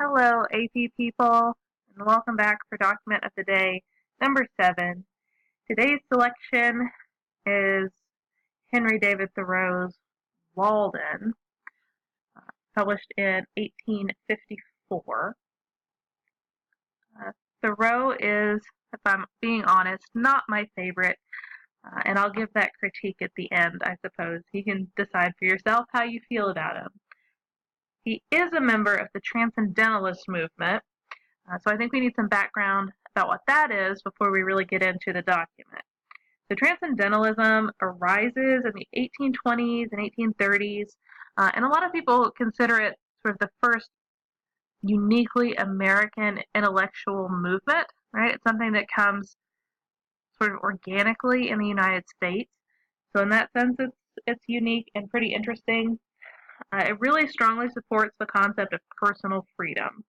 Hello, AP people, and welcome back for Document of the Day, number 7. Today's selection is Henry David Thoreau's Walden, published in 1854. Thoreau is, if I'm being honest, not my favorite, and I'll give that critique at the end, I suppose. You can decide for yourself how you feel about him. He is a member of the transcendentalist movement, so I think we need some background about what that is before we really get into the document. So transcendentalism arises in the 1820s and 1830s, and a lot of people consider it sort of the first uniquely American intellectual movement, right? It's something that comes sort of organically in the United States. So in that sense, it's unique and pretty interesting. It really strongly supports the concept of personal freedom.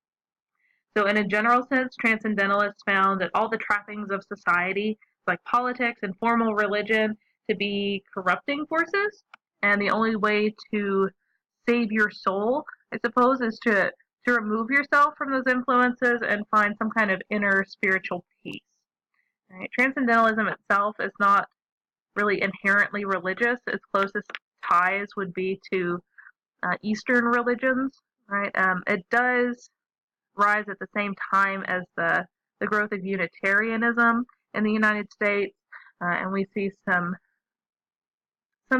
So in a general sense, transcendentalists found that all the trappings of society, like politics and formal religion, to be corrupting forces, and the only way to save your soul, I suppose, is to remove yourself from those influences and find some kind of inner spiritual peace. Right? Transcendentalism itself is not really inherently religious. Its closest ties would be to Eastern religions. Right? It does rise at the same time as the growth of Unitarianism in the United States, and we see some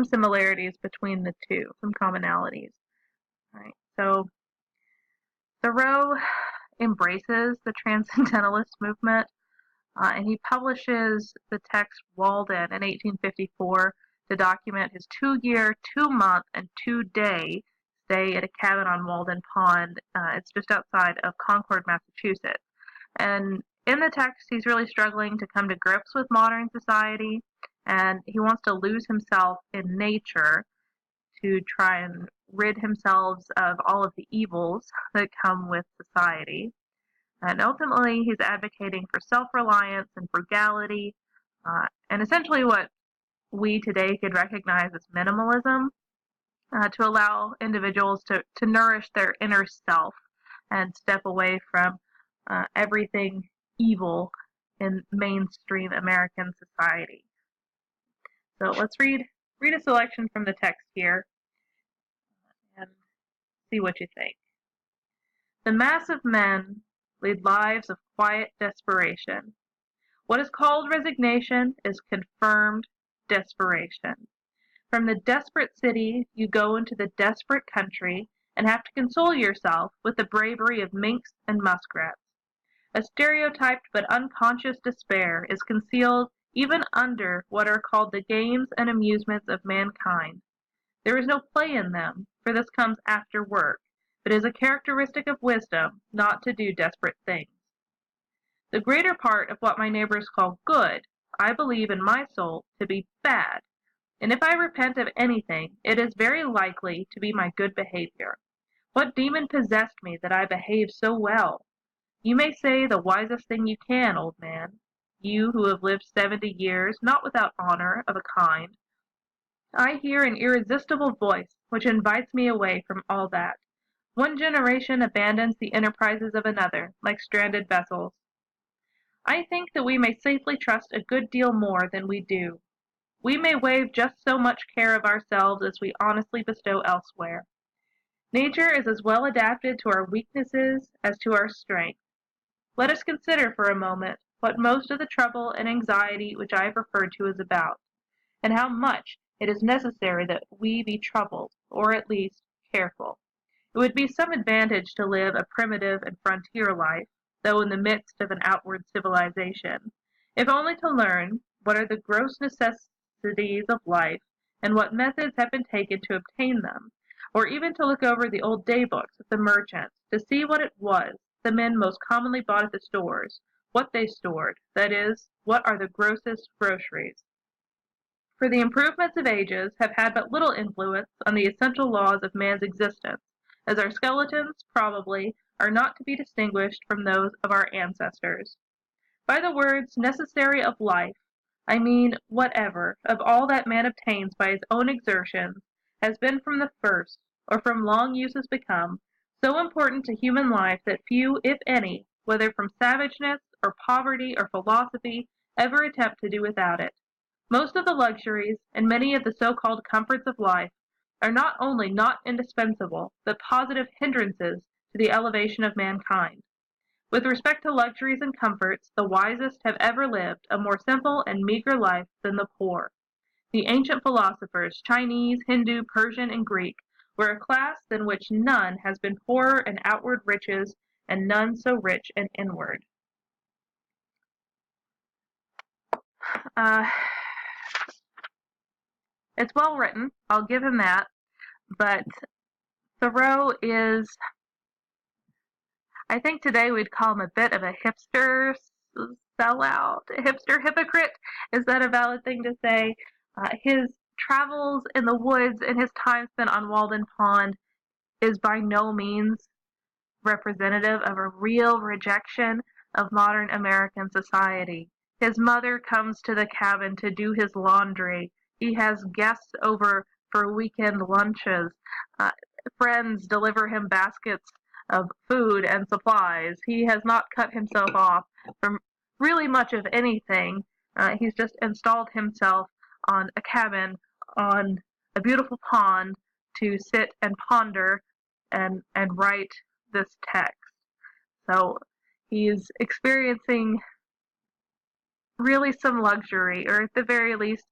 similarities between the two, some commonalities. Right. So Thoreau embraces the transcendentalist movement, and he publishes the text Walden in 1854 to document his 2-year, 2-month, and 2-day stay at a cabin on Walden Pond. It's just outside of Concord, Massachusetts. And in the text, he's really struggling to come to grips with modern society, and he wants to lose himself in nature to try and rid himself of all of the evils that come with society. And ultimately, he's advocating for self-reliance and frugality, and essentially what we today could recognize as minimalism, to allow individuals to nourish their inner self and step away from everything evil in mainstream American society. So let's read a selection from the text here and see what you think. The mass of men lead lives of quiet desperation. What is called resignation is confirmed desperation. From the desperate city, you go into the desperate country and have to console yourself with the bravery of minks and muskrats. A stereotyped but unconscious despair is concealed even under what are called the games and amusements of mankind. There is no play in them, for this comes after work, but is a characteristic of wisdom not to do desperate things. The greater part of what my neighbors call good, I believe in my soul to be bad, and if I repent of anything, it is very likely to be my good behavior. What demon possessed me that I behave so well? You may say the wisest thing you can, old man. You who have lived 70 years, not without honor of a kind. I hear an irresistible voice which invites me away from all that. One generation abandons the enterprises of another, like stranded vessels. I think that we may safely trust a good deal more than we do. We may waive just so much care of ourselves as we honestly bestow elsewhere. Nature is as well adapted to our weaknesses as to our strength. Let us consider for a moment what most of the trouble and anxiety which I have referred to is about, and how much it is necessary that we be troubled, or at least careful. It would be some advantage to live a primitive and frontier life, though in the midst of an outward civilization, if only to learn what are the gross necessities of life, and what methods have been taken to obtain them, or even to look over the old day-books of the merchants, to see what it was the men most commonly bought at the stores, what they stored, that is, what are the grossest groceries. For the improvements of ages have had but little influence on the essential laws of man's existence, as our skeletons, probably, are not to be distinguished from those of our ancestors. By the words necessary of life, I mean whatever, of all that man obtains by his own exertions, has been from the first, or from long use has become, so important to human life that few, if any, whether from savageness or poverty or philosophy, ever attempt to do without it. Most of the luxuries, and many of the so-called comforts of life, are not only not indispensable, but positive hindrances to the elevation of mankind. With respect to luxuries and comforts, the wisest have ever lived a more simple and meagre life than the poor. The ancient philosophers, Chinese, Hindu, Persian, and Greek, were a class than which none has been poorer in outward riches, and none so rich in inward. Uh, it's well written, I'll give him that, but Thoreau is, I think today we'd call him a bit of a hipster sellout, a hipster hypocrite. Is that a valid thing to say? His travels in the woods and his time spent on Walden Pond is by no means representative of a real rejection of modern American society. His mother comes to the cabin to do his laundry. He has guests over for weekend lunches. Uh, Friends deliver him baskets of food and supplies. He has not cut himself off from really much of anything. He's just installed himself on a cabin on a beautiful pond to sit and ponder and write this text. So he's experiencing really some luxury, or at the very least,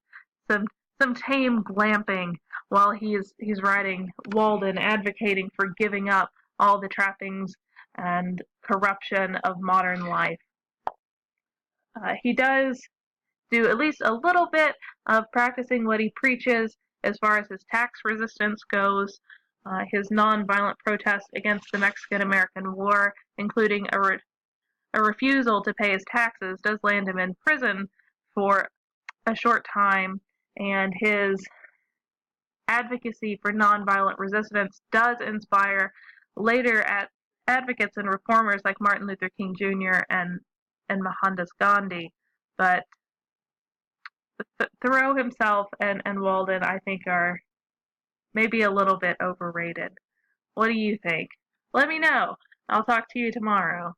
some some tame glamping while he's writing Walden, advocating for giving up all the trappings and corruption of modern life. He does do at least a little bit of practicing what he preaches as far as his tax resistance goes, his nonviolent protest against the Mexican-American War, including a refusal to pay his taxes, does land him in prison for a short time, and his advocacy for nonviolent resistance does inspire later advocates and reformers like Martin Luther King Jr. and Mohandas Gandhi. But Thoreau himself and Walden, I think, are maybe a little bit overrated. What do you think? Let me know. I'll talk to you tomorrow.